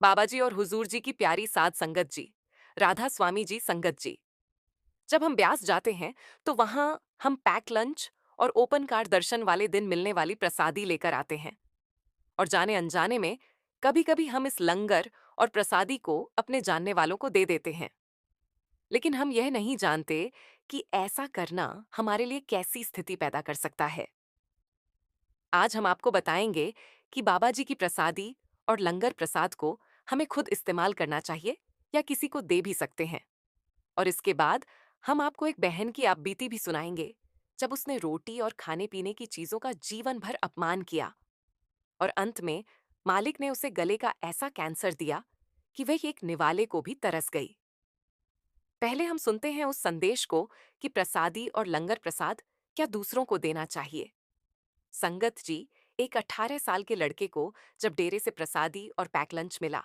बाबा जी और हुजूर जी की प्यारी साध संगत जी, राधा स्वामी जी संगत जी। जब हम ब्यास जाते हैं तो वहां हम पैक लंच और ओपन कार दर्शन वाले दिन मिलने वाली प्रसादी लेकर आते हैं। और जाने अनजाने में कभी कभी हम इस लंगर और प्रसादी को अपने जानने वालों को दे देते हैं। लेकिन हम यह नहीं जानते कि ऐसा करना हमारे लिए कैसी स्थिति पैदा कर सकता है। आज हम आपको बताएंगे कि बाबा जी की प्रसादी और लंगर प्रसाद को हमें खुद इस्तेमाल करना चाहिए या किसी को दे भी सकते हैं। और इसके बाद हम आपको एक बहन की आपबीती भी सुनाएंगे, जब उसने रोटी और खाने पीने की चीजों का जीवन भर अपमान किया और अंत में मालिक ने उसे गले का ऐसा कैंसर दिया कि वह एक निवाले को भी तरस गई। पहले हम सुनते हैं उस संदेश को कि प्रसादी और लंगर प्रसाद क्या दूसरों को देना चाहिए। संगत जी, एक 18 साल के लड़के को जब डेरे से प्रसादी और पैक लंच मिला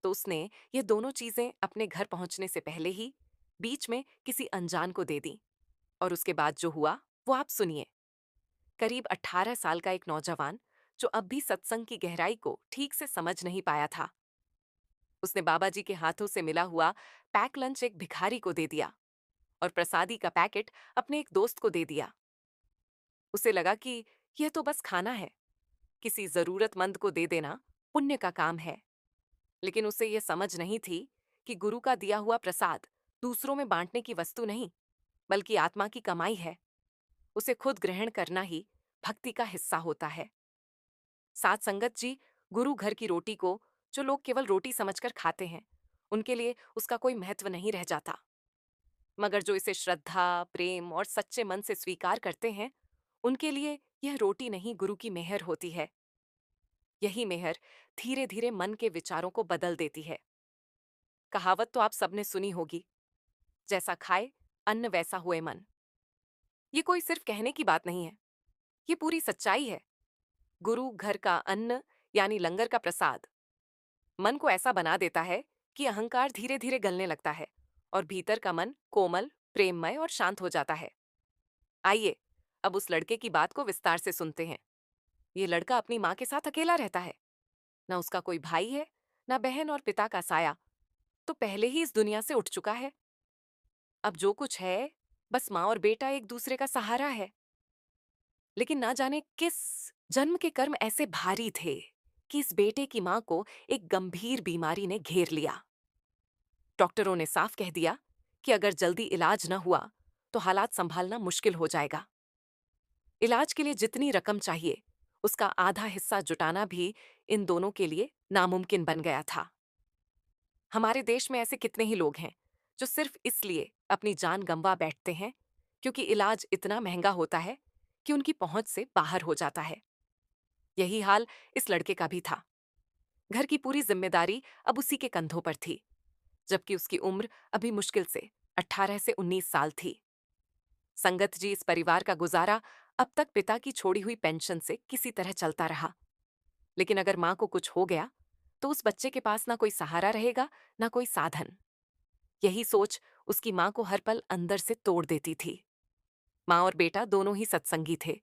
तो उसने ये दोनों चीजें अपने घर पहुंचने से पहले ही बीच में किसी अनजान को दे दी। और उसके बाद जो हुआ वो आप सुनिए। करीब 18 साल का एक नौजवान जो अब भी सत्संग की गहराई को ठीक से समझ नहीं पाया था, उसने बाबा जी के हाथों से मिला हुआ पैक लंच एक भिखारी को दे दिया और प्रसादी का पैकेट अपने एक दोस्त को दे दिया। उसे लगा कि यह तो बस खाना है, किसी जरूरतमंद को दे देना पुण्य का काम है। लेकिन उसे यह समझ नहीं थी कि गुरु का दिया हुआ प्रसाद दूसरों में बांटने की वस्तु नहीं, बल्कि आत्मा की कमाई है। उसे खुद ग्रहण करना ही भक्ति का हिस्सा होता है। साथ संगत जी, गुरु घर की रोटी को जो लोग केवल रोटी समझकर खाते हैं, उनके लिए उसका कोई महत्व नहीं रह जाता। मगर जो इसे श्रद्धा, प्रेम और सच्चे मन से स्वीकार करते हैं, उनके लिए यह रोटी नहीं, गुरु की मेहर होती है। यही मेहर धीरे धीरे मन के विचारों को बदल देती है। कहावत तो आप सबने सुनी होगी, जैसा खाए अन्न वैसा हुए मन। ये कोई सिर्फ कहने की बात नहीं है, ये पूरी सच्चाई है। गुरु घर का अन्न यानी लंगर का प्रसाद मन को ऐसा बना देता है कि अहंकार धीरे धीरे गलने लगता है और भीतर का मन कोमल, प्रेममय और शांत हो जाता है। आइए अब उस लड़के की बात को विस्तार से सुनते हैं। ये लड़का अपनी माँ के साथ अकेला रहता है। ना उसका कोई भाई है, ना बहन और पिता का साया तो पहले ही इस दुनिया से उठ चुका है। अब जो कुछ है, बस माँ और बेटा एक दूसरे का सहारा है। लेकिन ना जाने किस जन्म के कर्म ऐसे भारी थे कि इस बेटे की मां को एक गंभीर बीमारी ने घेर लिया। डॉक्टरों ने साफ कह दिया कि अगर जल्दी इलाज न हुआ तो हालात संभालना मुश्किल हो जाएगा। इलाज के लिए जितनी रकम चाहिए, उसका आधा हिस्सा जुटाना भी इन दोनों के लिए नामुमकिन बन गया था। हमारे देश में ऐसे कितने ही लोग हैं जो सिर्फ इसलिए अपनी जान गंवा बैठते हैं क्योंकि इलाज इतना महंगा होता है कि उनकी पहुंच से बाहर हो जाता है। यही हाल इस लड़के का भी था। घर की पूरी जिम्मेदारी अब उसी के कंधों पर थी, जबकि उसकी उम्र अभी मुश्किल से 18 से 19 साल थी। संगत जी, इस परिवार का गुजारा अब तक पिता की छोड़ी हुई पेंशन से किसी तरह चलता रहा। लेकिन अगर मां को कुछ हो गया तो उस बच्चे के पास ना कोई सहारा रहेगा, ना कोई साधन। यही सोच उसकी मां को हर पल अंदर से तोड़ देती थी। मां और बेटा दोनों ही सत्संगी थे।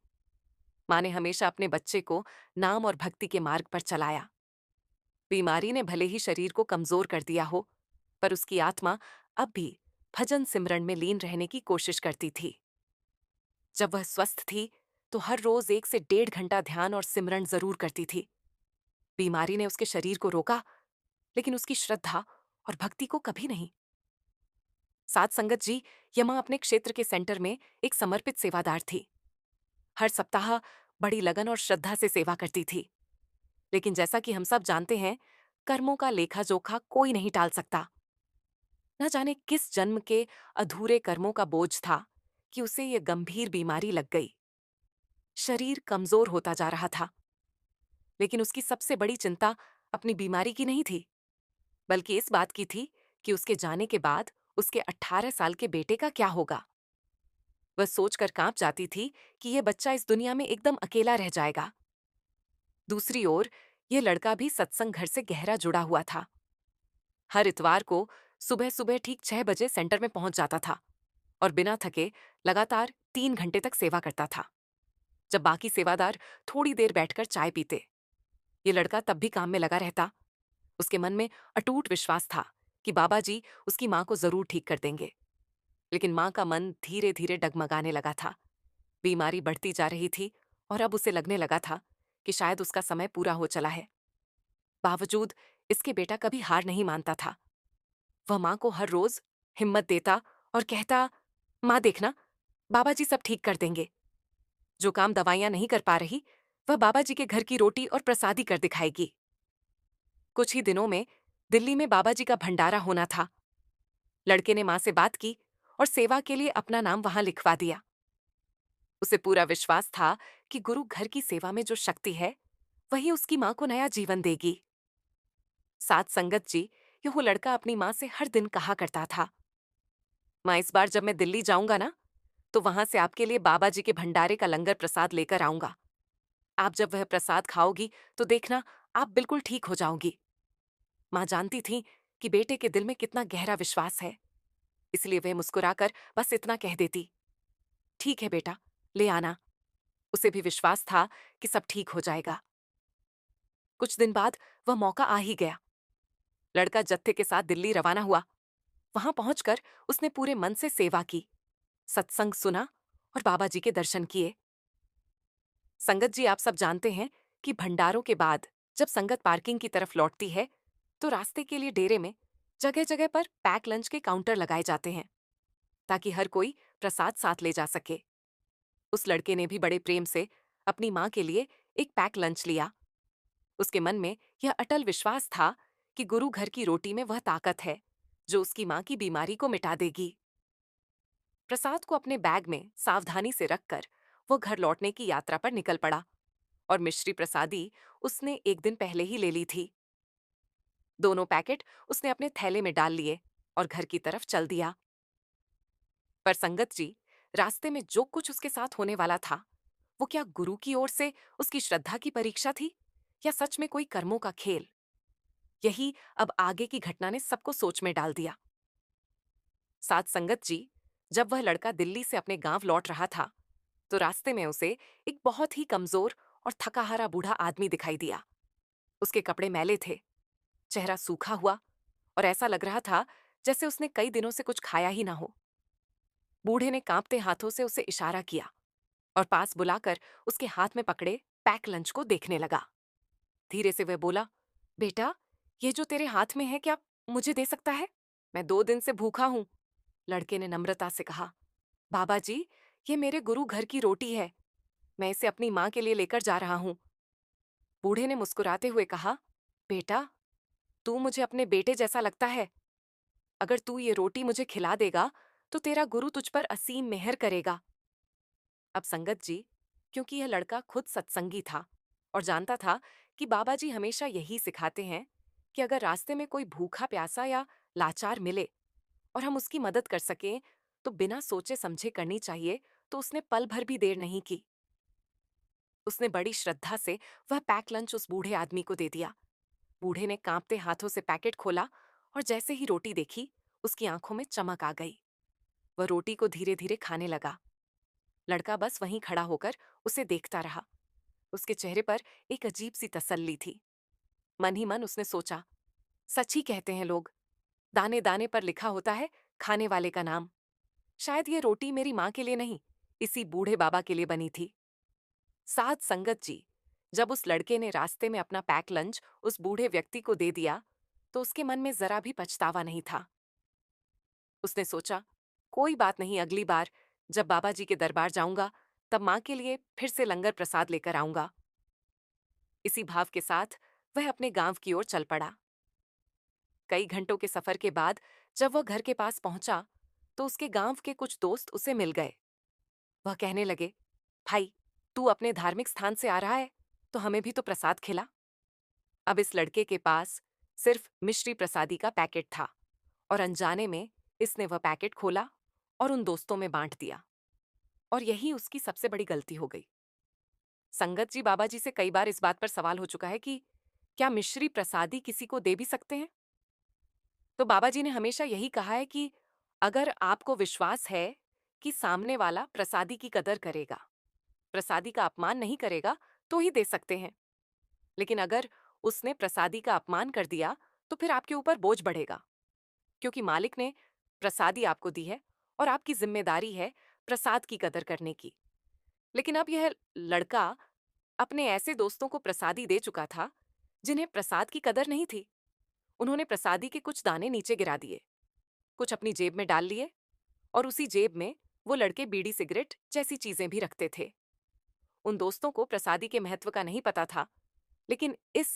मां ने हमेशा अपने बच्चे को नाम और भक्ति के मार्ग पर चलाया। बीमारी ने भले ही शरीर को कमजोर कर दिया हो, पर उसकी आत्मा अब भी भजन सिमरन में लीन रहने की कोशिश करती थी। जब वह स्वस्थ थी तो हर रोज 1 से 1.5 घंटा ध्यान और सिमरन जरूर करती थी। बीमारी ने उसके शरीर को रोका, लेकिन उसकी श्रद्धा और भक्ति को कभी नहीं। साथ संगत जी, यमा अपने क्षेत्र के सेंटर में एक समर्पित सेवादार थी। हर सप्ताह बड़ी लगन और श्रद्धा से सेवा करती थी। लेकिन जैसा कि हम सब जानते हैं, कर्मों का लेखा जोखा कोई नहीं टाल सकता। न जाने किस जन्म के अधूरे कर्मों का बोझ था कि उसे ये गंभीर बीमारी लग गई। शरीर कमजोर होता जा रहा था। लेकिन उसकी सबसे बड़ी चिंता अपनी बीमारी की नहीं थी, बल्कि इस बात की थी कि उसके जाने के बाद उसके 18 साल के बेटे का क्या होगा। वह सोचकर कांप जाती थी कि यह बच्चा इस दुनिया में एकदम अकेला रह जाएगा। दूसरी ओर यह लड़का भी सत्संग घर से गहरा जुड़ा हुआ था। हर इतवार को सुबह सुबह ठीक 6 बजे सेंटर में पहुंच जाता था और बिना थके लगातार 3 घंटे तक सेवा करता था। जब बाकी सेवादार थोड़ी देर बैठकर चाय पीते, ये लड़का तब भी काम में लगा रहता। उसके मन में अटूट विश्वास था कि बाबा जी उसकी माँ को जरूर ठीक कर देंगे। लेकिन माँ का मन धीरे धीरे डगमगाने लगा था। बीमारी बढ़ती जा रही थी और अब उसे लगने लगा था कि शायद उसका समय पूरा हो चला है। बावजूद इसके बेटा कभी हार नहीं मानता था। वह माँ को हर रोज हिम्मत देता और कहता, माँ देखना, बाबा जी सब ठीक कर देंगे। जो काम दवाइयां नहीं कर पा रही, वह बाबा जी के घर की रोटी और प्रसादी कर दिखाएगी। कुछ ही दिनों में दिल्ली में बाबा जी का भंडारा होना था। लड़के ने माँ से बात की और सेवा के लिए अपना नाम वहां लिखवा दिया। उसे पूरा विश्वास था कि गुरु घर की सेवा में जो शक्ति है, वही उसकी माँ को नया जीवन देगी। साथ संगत जी, यह लड़का अपनी माँ से हर दिन कहा करता था, माँ इस बार जब मैं दिल्ली जाऊंगा ना, तो वहां से आपके लिए बाबा जी के भंडारे का लंगर प्रसाद लेकर आऊंगा। आप जब वह प्रसाद खाओगी तो देखना, आप बिल्कुल ठीक हो जाओगी। माँ जानती थी कि बेटे के दिल में कितना गहरा विश्वास है, इसलिए वह मुस्कुराकर बस इतना कह देती, ठीक है बेटा, ले आना। उसे भी विश्वास था कि सब ठीक हो जाएगा। कुछ दिन बाद वह मौका आ ही गया। लड़का जत्थे के साथ दिल्ली रवाना हुआ। वहां पहुंचकर उसने पूरे मन से सेवा की, सत्संग सुना और बाबा जी के दर्शन किए। संगत जी, आप सब जानते हैं कि भंडारों के बाद जब संगत पार्किंग की तरफ लौटती है, तो रास्ते के लिए डेरे में जगह जगह पर पैक लंच के काउंटर लगाए जाते हैं, ताकि हर कोई प्रसाद साथ ले जा सके। उस लड़के ने भी बड़े प्रेम से अपनी माँ के लिए एक पैक लंच लिया। उसके मन में यह अटल विश्वास था कि गुरु घर की रोटी में वह ताकत है जो उसकी माँ की बीमारी को मिटा देगी। प्रसाद को अपने बैग में सावधानी से रखकर वो घर लौटने की यात्रा पर निकल पड़ा और मिश्री प्रसादी उसने एक दिन पहले ही ले ली थी। दोनों पैकेट उसने अपने थैले में डाल लिए और घर की तरफ चल दिया। पर संगत जी, रास्ते में जो कुछ उसके साथ होने वाला था, वो क्या गुरु की ओर से उसकी श्रद्धा की परीक्षा थी या सच में कोई कर्मों का खेल? यही अब आगे की घटना ने सबको सोच में डाल दिया। साथ संगत जी, जब वह लड़का दिल्ली से अपने गांव लौट रहा था, तो रास्ते में उसे एक बहुत ही कमजोर और थकाहारा बूढ़ा आदमी दिखाई दिया। उसके कपड़े मैले थे, चेहरा सूखा हुआ और ऐसा लग रहा था जैसे उसने कई दिनों से कुछ खाया ही ना हो। बूढ़े ने कांपते हाथों से उसे इशारा किया और पास बुलाकर उसके हाथ में पकड़े पैक लंच को देखने लगा। धीरे से वह बोला, बेटा, ये जो तेरे हाथ में है, क्या मुझे दे सकता है? मैं 2 दिन से भूखा हूं। लड़के ने नम्रता से कहा, बाबा जी, ये मेरे गुरु घर की रोटी है। मैं इसे अपनी माँ के लिए लेकर जा रहा हूँ। बूढ़े ने मुस्कुराते हुए कहा, बेटा, तू मुझे अपने बेटे जैसा लगता है। अगर तू ये रोटी मुझे खिला देगा, तो तेरा गुरु तुझ पर असीम मेहर करेगा। अब संगत जी, क्योंकि यह लड़का खुद सत्संगी था और जानता था कि बाबा जी हमेशा यही सिखाते हैं कि अगर रास्ते में कोई भूखा प्यासा या लाचार मिले और हम उसकी मदद कर सकें, तो बिना सोचे समझे करनी चाहिए, तो उसने पल भर भी देर नहीं की। उसने बड़ी श्रद्धा से वह पैक लंच उस बूढ़े आदमी को दे दिया। बूढ़े ने कांपते हाथों से पैकेट खोला और जैसे ही रोटी देखी, उसकी आंखों में चमक आ गई। वह रोटी को धीरे धीरे खाने लगा। लड़का बस वहीं खड़ा होकर उसे देखता रहा। उसके चेहरे पर एक अजीब सी तसल्ली थी। मन ही मन उसने सोचा, सच ही कहते हैं लोग, दाने दाने पर लिखा होता है खाने वाले का नाम। शायद ये रोटी मेरी माँ के लिए नहीं, इसी बूढ़े बाबा के लिए बनी थी। साथ संगत जी, जब उस लड़के ने रास्ते में अपना पैक लंच उस बूढ़े व्यक्ति को दे दिया, तो उसके मन में जरा भी पछतावा नहीं था। उसने सोचा, कोई बात नहीं, अगली बार जब बाबा जी के दरबार जाऊंगा, तब माँ के लिए फिर से लंगर प्रसाद लेकर आऊंगा। इसी भाव के साथ वह अपने गांव की ओर चल पड़ा। कई घंटों के सफर के बाद जब वह घर के पास पहुंचा, तो उसके गांव के कुछ दोस्त उसे मिल गए। वह कहने लगे, भाई, तू अपने धार्मिक स्थान से आ रहा है, तो हमें भी तो प्रसाद खिला। अब इस लड़के के पास सिर्फ मिश्री प्रसादी का पैकेट था और अनजाने में इसने वह पैकेट खोला और उन दोस्तों में बांट दिया। और यही उसकी सबसे बड़ी गलती हो गई। संगत जी, बाबा जी से कई बार इस बात पर सवाल हो चुका है कि क्या मिश्री प्रसादी किसी को दे भी सकते हैं? तो बाबा जी ने हमेशा यही कहा है कि अगर आपको विश्वास है कि सामने वाला प्रसादी की कदर करेगा, प्रसादी का अपमान नहीं करेगा, तो ही दे सकते हैं। लेकिन अगर उसने प्रसादी का अपमान कर दिया, तो फिर आपके ऊपर बोझ बढ़ेगा, क्योंकि मालिक ने प्रसादी आपको दी है और आपकी जिम्मेदारी है प्रसाद की कदर करने की। लेकिन अब यह लड़का अपने ऐसे दोस्तों को प्रसादी दे चुका था जिन्हें प्रसाद की कदर नहीं थी। उन्होंने प्रसादी के कुछ दाने नीचे गिरा दिए, कुछ अपनी जेब में डाल लिए, और उसी जेब में वो लड़के बीड़ी सिगरेट जैसी चीजें भी रखते थे। उन दोस्तों को प्रसादी के महत्व का नहीं पता था, लेकिन इस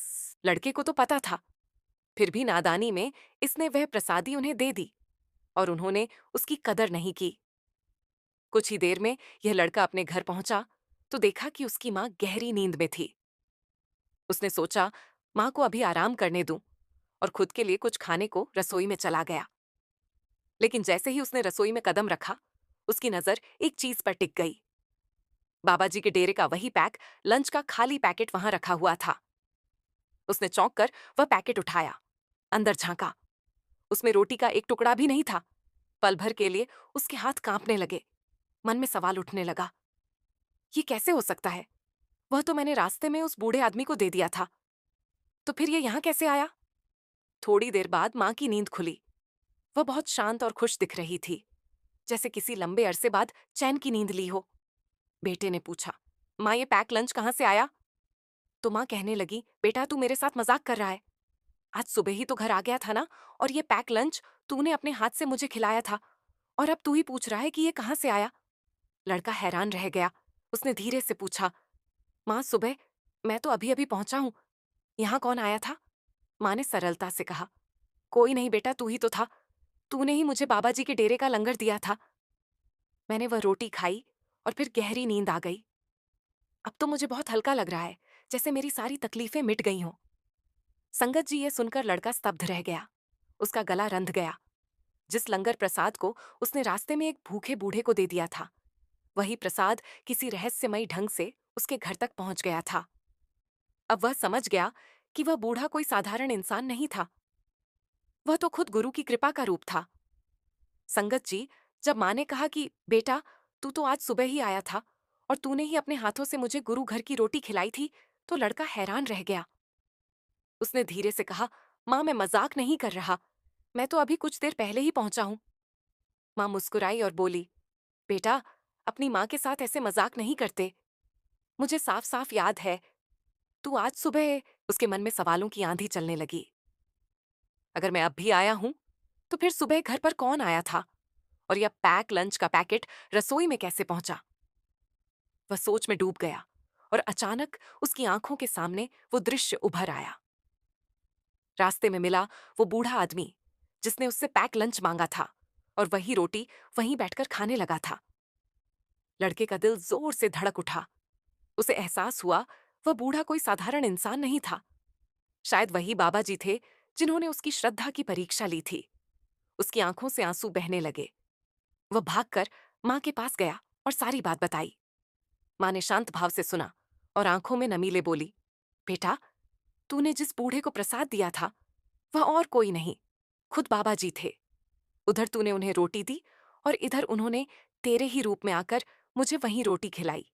लड़के को तो पता था। फिर भी नादानी में इसने वह प्रसादी उन्हें दे दी और उन्होंने उसकी कदर नहीं की। कुछ ही देर में यह लड़का अपने घर पहुंचा तो देखा कि उसकी मां गहरी नींद में थी। उसने सोचा मां को अभी आराम करने दूं, और खुद के लिए कुछ खाने को रसोई में चला गया। लेकिन जैसे ही उसने रसोई में कदम रखा, उसकी नजर एक चीज पर टिक गई। बाबा जी के डेरे का वही पैक, लंच का खाली पैकेट वहां रखा हुआ था। उसने चौंक कर वह पैकेट उठाया, अंदर झांका। उसमें रोटी का एक टुकड़ा भी नहीं था। पल भर के लिए उसके हाथ कांपने लगे। मन में सवाल उठने लगा, ये कैसे हो सकता है? वह तो मैंने रास्ते में उस बूढ़े आदमी को दे दिया था, तो फिर ये यहां कैसे आया? थोड़ी देर बाद मां की नींद खुली। वह बहुत शांत और खुश दिख रही थी, जैसे किसी लंबे अरसे बाद चैन की नींद ली हो। बेटे ने पूछा, मां ये पैक लंच कहां से आया? तो मां कहने लगी, बेटा तू मेरे साथ मजाक कर रहा है। आज सुबह ही तो घर आ गया था ना, और ये पैक लंच तूने अपने हाथ से मुझे खिलाया था, और अब तू ही पूछ रहा है कि ये कहां से आया? लड़का हैरान रह गया। उसने धीरे से पूछा, मां सुबह मैं तो अभी अभी पहुंचा हूं, यहां कौन आया था? मां ने सरलता से कहा, कोई नहीं बेटा, तू ही तो था। तूने ही मुझे बाबा जी के डेरे का लंगर दिया था। मैंने वह रोटी खाई और फिर गहरी नींद आ गई। अब तो मुझे बहुत हल्का लग रहा है, जैसे मेरी सारी तकलीफें मिट गई हों। संगत जी, ये सुनकर लड़का स्तब्ध रह गया। उसका गला रंध गया। जिस लंगर प्रसाद को उसने रास्ते में एक भूखे बूढ़े को दे दिया था, वही प्रसाद किसी रहस्यमयी ढंग से उसके घर तक पहुंच गया था। अब वह समझ गया कि वह बूढ़ा कोई साधारण इंसान नहीं था। वह तो खुद गुरु की कृपा का रूप था। संगत जी, जब मां ने कहा कि बेटा तू तो आज सुबह ही आया था और तूने ही अपने हाथों से मुझे गुरु घर की रोटी खिलाई थी, तो लड़का हैरान रह गया। उसने धीरे से कहा, मां मैं मजाक नहीं कर रहा, मैं तो अभी कुछ देर पहले ही पहुंचा हूं। मां मुस्कुराई और बोली, बेटा अपनी मां के साथ ऐसे मजाक नहीं करते। मुझे साफ साफ याद है, तू आज सुबह। उसके मन में सवालों की आंधी चलने लगी। अगर मैं अब भी आया हूं, तो फिर सुबह घर पर कौन आया था, और यह पैक लंच का पैकेट रसोई में कैसे पहुंचा? वह सोच में डूब गया और अचानक उसकी आंखों के सामने वो दृश्य उभर आया। रास्ते में मिला वो बूढ़ा आदमी जिसने उससे पैक लंच मांगा था, और वही रोटी वहीं बैठकर खाने लगा था। लड़के का दिल जोर से धड़क उठा। उसे एहसास हुआ वह बूढ़ा कोई साधारण इंसान नहीं था। शायद वही बाबा जी थे जिन्होंने उसकी श्रद्धा की परीक्षा ली थी। उसकी आंखों से आंसू बहने लगे। वह भागकर मां के पास गया और सारी बात बताई। मां ने शांत भाव से सुना और आंखों में नमी ले बोली, बेटा तूने जिस बूढ़े को प्रसाद दिया था, वह और कोई नहीं, खुद बाबा जी थे। उधर तूने उन्हें रोटी दी और इधर उन्होंने तेरे ही रूप में आकर मुझे वहीं रोटी खिलाई।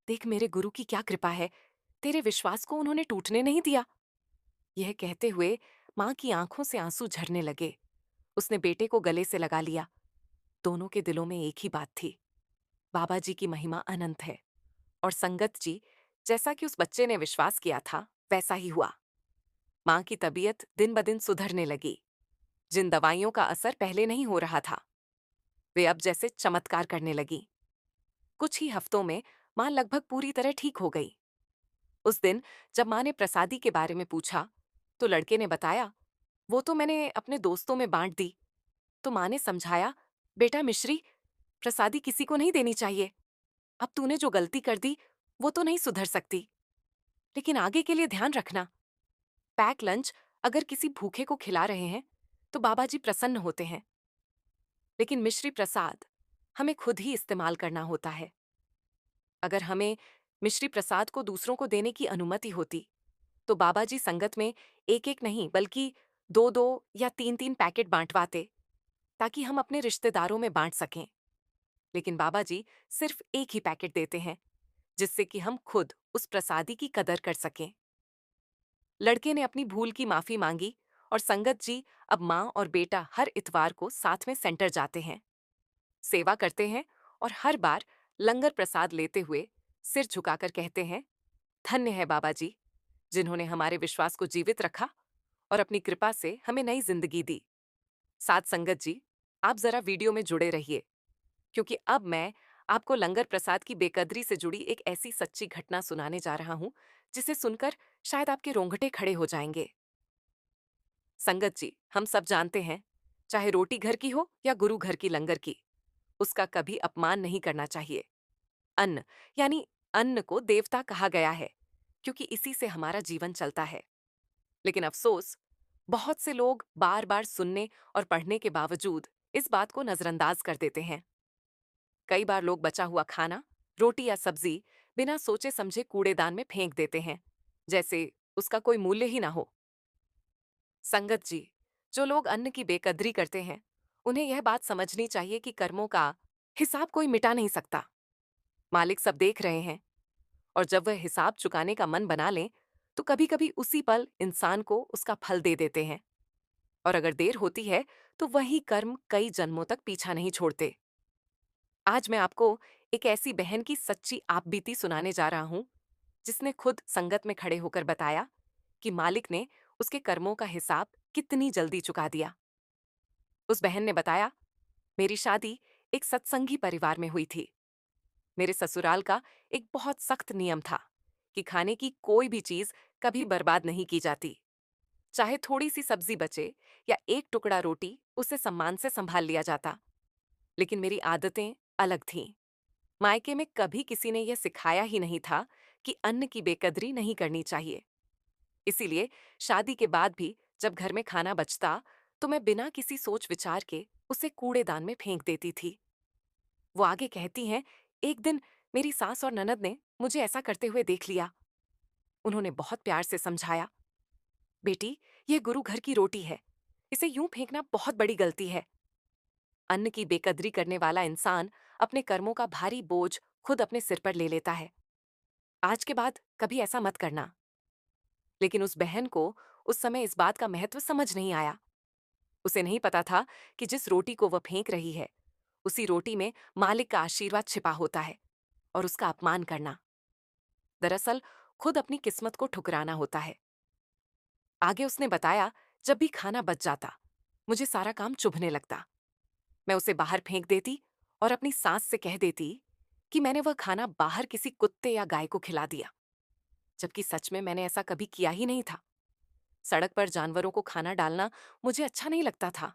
देख मेरे गुरु की क्या कृपा है, तेरे विश्वास को उन्होंने टूटने नहीं दिया। यह कहते हुए मां की आंखों से आंसू झरने लगे। उसने बेटे को गले से लगा लिया। दोनों के दिलों में एक ही बात थी, बाबा जी की महिमा अनंत है। और संगत जी, जैसा कि उस बच्चे ने विश्वास किया था वैसा ही हुआ। मां की तबीयत दिन ब दिन सुधरने लगी। जिन दवाइयों का असर पहले नहीं हो रहा था, वे अब जैसे चमत्कार करने लगी। कुछ ही हफ्तों में मां लगभग पूरी तरह ठीक हो गई। उस दिन जब मां ने प्रसादी के बारे में पूछा, तो लड़के ने बताया, वो तो मैंने अपने दोस्तों में बांट दी। तो मां ने समझाया, बेटा मिश्री, प्रसादी किसी को नहीं देनी चाहिए। अब तूने जो गलती कर दी वो तो नहीं सुधर सकती, लेकिन आगे के लिए ध्यान रखना। पैक लंच अगर किसी भूखे को खिला रहे हैं तो बाबा जी प्रसन्न होते हैं, लेकिन मिश्री प्रसाद हमें खुद ही इस्तेमाल करना होता है। अगर हमें मिश्री प्रसाद को दूसरों को देने की अनुमति होती, तो बाबा जी संगत में एक एक नहीं बल्कि दो दो या तीन तीन पैकेट बांटवाते, ताकि हम अपने रिश्तेदारों में बांट सकें। लेकिन बाबा जी सिर्फ एक ही पैकेट देते हैं, जिससे कि हम खुद उस प्रसादी की कदर कर सकें। लड़के ने अपनी भूल की माफी मांगी और संगत जी अब माँ और बेटा हर इतवार को साथ में सेंटर जाते हैं, सेवा करते हैं और हर बार लंगर प्रसाद लेते हुए सिर झुकाकर कहते हैं, धन्य है बाबा जी, जिन्होंने हमारे विश्वास को जीवित रखा और अपनी कृपा से हमें नई जिंदगी दी। साथ संगत जी, आप जरा वीडियो में जुड़े रहिए, क्योंकि अब मैं आपको लंगर प्रसाद की बेकदरी से जुड़ी एक ऐसी सच्ची घटना सुनाने जा रहा हूं, जिसे सुनकर शायद आपके रोंगटे खड़े हो जाएंगे। संगत जी, हम सब जानते हैं, चाहे रोटी घर की हो या गुरु घर की लंगर की, उसका कभी अपमान नहीं करना चाहिए। अन्न, यानी अन्न को देवता कहा गया है, क्योंकि इसी से हमारा जीवन चलता है। लेकिन अफसोस, बहुत से लोग बार बार सुनने और पढ़ने के बावजूद इस बात को नजरअंदाज कर देते हैं। कई बार लोग बचा हुआ खाना, रोटी या सब्जी बिना सोचे समझे कूड़ेदान में फेंक देते हैं, जैसे उसका कोई मूल्य ही ना हो। संगत जी, जो लोग अन्न की बेकदरी करते हैं, उन्हें यह बात समझनी चाहिए कि कर्मों का हिसाब कोई मिटा नहीं सकता। मालिक सब देख रहे हैं, और जब वह हिसाब चुकाने का मन बना लें, तो कभी कभी उसी पल इंसान को उसका फल दे देते हैं। और अगर देर होती है, तो वही कर्म कई जन्मों तक पीछा नहीं छोड़ते। आज मैं आपको एक ऐसी बहन की सच्ची आपबीती सुनाने जा रहा हूं, जिसने खुद संगत में खड़े होकर बताया कि मालिक ने उसके कर्मों का हिसाब कितनी जल्दी चुका दिया। उस बहन ने बताया, मेरी शादी एक सत्संगी परिवार में हुई थी। मेरे ससुराल का एक बहुत सख्त नियम था कि खाने की कोई भी चीज कभी बर्बाद नहीं की जाती। चाहे थोड़ी सी सब्जी बचे या एक टुकड़ा रोटी, उसे सम्मान से संभाल लिया जाता। लेकिन मेरी आदतें अलग थीं। मायके में कभी किसी ने यह सिखाया ही नहीं था कि अन्न की बेकदरी नहीं करनी चाहिए। इसीलिए शादी के बाद भी जब घर में खाना बचता, तो मैं बिना किसी सोच विचार के उसे कूड़ेदान में फेंक देती थी। वो आगे कहती हैं, एक दिन मेरी सास और ननद ने मुझे ऐसा करते हुए देख लिया। उन्होंने बहुत प्यार से समझाया, बेटी, ये गुरु घर की रोटी है, इसे यूं फेंकना बहुत बड़ी गलती है। अन्न की बेकदरी करने वाला इंसान अपने कर्मों का भारी बोझ खुद अपने सिर पर ले लेता है। आज के बाद कभी ऐसा मत करना। लेकिन उस बहन को उस समय इस बात का महत्व समझ नहीं आया। उसे नहीं पता था कि जिस रोटी को वह फेंक रही है, उसी रोटी में मालिक का आशीर्वाद छिपा होता है, और उसका अपमान करना दरअसल खुद अपनी किस्मत को ठुकराना होता है। आगे उसने बताया, जब भी खाना बच जाता, मुझे सारा काम चुभने लगता। मैं उसे बाहर फेंक देती और अपनी सास से कह देती कि मैंने वह खाना बाहर किसी कुत्ते या गाय को खिला दिया, जबकि सच में मैंने ऐसा कभी किया ही नहीं था। सड़क पर जानवरों को खाना डालना मुझे अच्छा नहीं लगता था।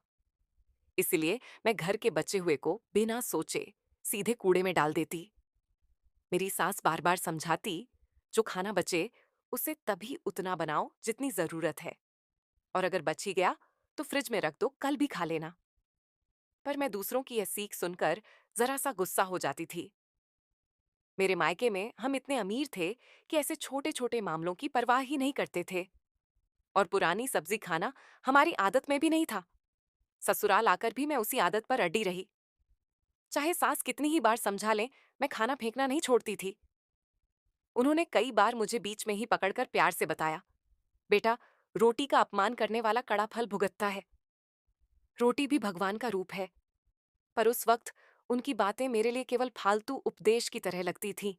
इसलिए मैं घर के बचे हुए को बिना सोचे सीधे कूड़े में डाल देती। मेरी सास बार बार समझाती, जो खाना बचे उसे तभी उतना बनाओ जितनी जरूरत है, और अगर बच ही गया तो फ्रिज में रख दो, कल भी खा लेना। पर मैं दूसरों की यह सीख सुनकर जरा सा गुस्सा हो जाती थी। मेरे मायके में हम इतने अमीर थे कि ऐसे छोटे छोटे मामलों की परवाह ही नहीं करते थे, और पुरानी सब्जी खाना हमारी आदत में भी नहीं था। ससुराल आकर भी मैं उसी आदत पर अड़ी रही। चाहे सास कितनी ही बार समझा लें, मैं खाना फेंकना नहीं छोड़ती थी। उन्होंने कई बार मुझे बीच में ही पकड़कर प्यार से बताया, बेटा, रोटी का अपमान करने वाला कड़ा फल भुगतता है। रोटी भी भगवान का रूप है। पर उस वक्त उनकी बातें मेरे लिए केवल फालतू उपदेश की तरह लगती थीं,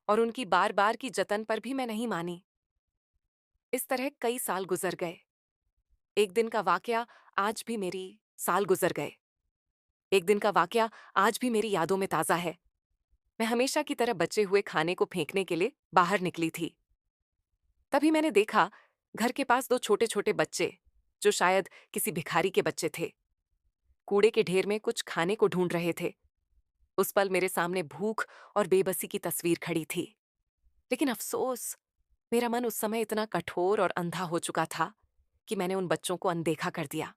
और उनकी बार बार की जतन पर भी मैं नहीं मानी। इस तरह कई साल गुजर गए। एक दिन का वाकया आज भी मेरी साल गुजर गए एक दिन का वाकया आज भी मेरी यादों में ताजा है। मैं हमेशा की तरह बचे हुए खाने को फेंकने के लिए बाहर निकली थी। तभी मैंने देखा, घर के पास दो छोटे छोटे बच्चे, जो शायद किसी भिखारी के बच्चे थे, कूड़े के ढेर में कुछ खाने को ढूंढ रहे थे। उस पल मेरे सामने भूख और बेबसी की तस्वीर खड़ी थी। लेकिन अफसोस, मेरा मन उस समय इतना कठोर और अंधा हो चुका था कि मैंने उन बच्चों को अनदेखा कर दिया।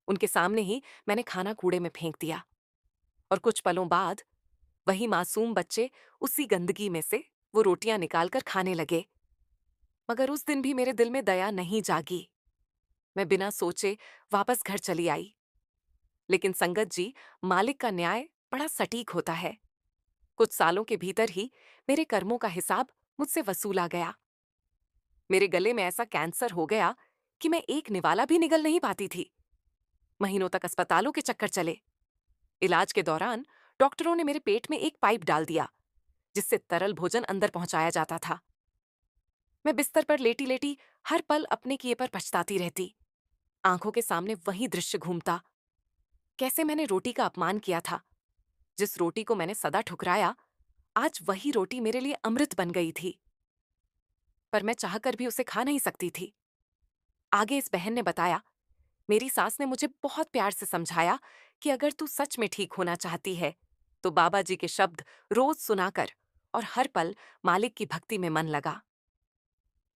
उनके सामने ही मैंने खाना कूड़े में फेंक दिया, और कुछ पलों बाद वही मासूम बच्चे उसी गंदगी में से वो रोटियां निकालकर खाने लगे। मगर उस दिन भी मेरे दिल में दया नहीं जागी। मैं बिना सोचे वापस घर चली आई। लेकिन संगत जी, मालिक का न्याय बड़ा सटीक होता है। कुछ सालों के भीतर ही मेरे कर्मों का हिसाब मुझसे वसूला गया। मेरे गले में ऐसा कैंसर हो गया कि मैं एक निवाला भी निगल नहीं पाती थी। महीनों तक अस्पतालों के चक्कर चले। इलाज के दौरान डॉक्टरों ने मेरे पेट में एक पाइप डाल दिया, जिससे तरल भोजन अंदर पहुंचाया जाता था। मैं बिस्तर पर लेटी लेटी हर पल अपने किए पर पछताती रहती। आंखों के सामने वही दृश्य घूमता। कैसे मैंने रोटी का अपमान किया था। जिस रोटी को मैंने सदा ठुकराया, आज वही रोटी मेरे लिए अमृत बन गई थी। पर मैं चाहकर भी उसे खा नहीं सकती थी। आगे इस बहन ने बताया, मेरी सास ने मुझे बहुत प्यार से समझाया कि अगर तू सच में ठीक होना चाहती है तो बाबा जी के शब्द रोज सुनाकर और हर पल मालिक की भक्ति में मन लगा।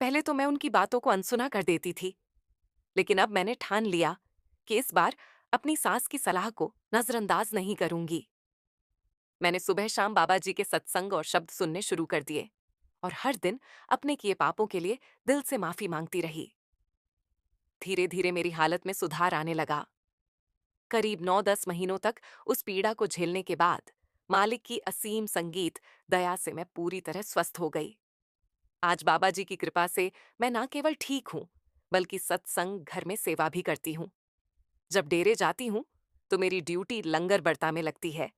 पहले तो मैं उनकी बातों को अनसुना कर देती थी, लेकिन अब मैंने ठान लिया कि इस बार अपनी सास की सलाह को नजरअंदाज नहीं करूंगी। मैंने सुबह शाम बाबा जी के सत्संग और शब्द सुनने शुरू कर दिए और हर दिन अपने किए पापों के लिए दिल से माफी मांगती रही। धीरे धीरे मेरी हालत में सुधार आने लगा। करीब 9-10 महीनों तक उस पीड़ा को झेलने के बाद मालिक की असीम संगीत दया से मैं पूरी तरह स्वस्थ हो गई। आज बाबा जी की कृपा से मैं न केवल ठीक हूँ, बल्कि सत्संग घर में सेवा भी करती हूँ। जब डेरे जाती हूँ तो मेरी ड्यूटी लंगर बर्ता में लगती है।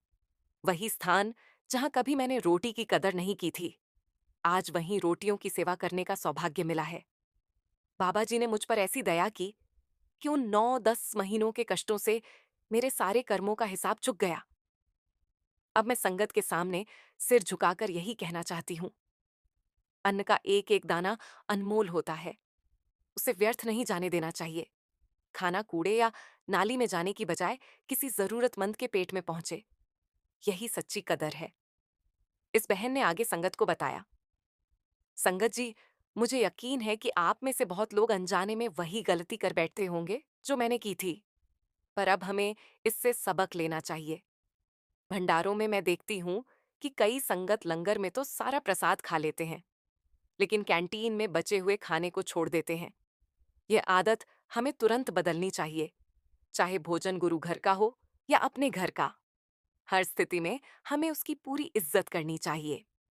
वही स्थान जहाँ कभी मैंने रोटी की कदर नहीं की थी, आज वहीं रोटियों की सेवा करने का सौभाग्य मिला है। बाबा जी ने मुझ पर ऐसी दया की कि उन 9-10 महीनों के कष्टों से मेरे सारे कर्मों का हिसाब चुक गया। अब मैं संगत के सामने सिर झुकाकर यही कहना चाहती हूँ, अन्न का एक एक दाना अनमोल होता है, उसे व्यर्थ नहीं जाने देना चाहिए। खाना कूड़े या नाली में जाने की बजाय किसी जरूरतमंद के पेट में पहुंचे, यही सच्ची कदर है। इस बहन ने आगे संगत को बताया, संगत जी, मुझे यकीन है कि आप में से बहुत लोग अनजाने में वही गलती कर बैठते होंगे जो मैंने की थी, पर अब हमें इससे सबक लेना चाहिए। भंडारों में मैं देखती हूँ कि कई संगत लंगर में तो सारा प्रसाद खा लेते हैं, लेकिन कैंटीन में बचे हुए खाने को छोड़ देते हैं। यह आदत हमें तुरंत बदलनी चाहिए, चाहे भोजन गुरु घर का हो या अपने घर का। हर स्थिति में हमें उसकी पूरी इज्जत करनी चाहिए।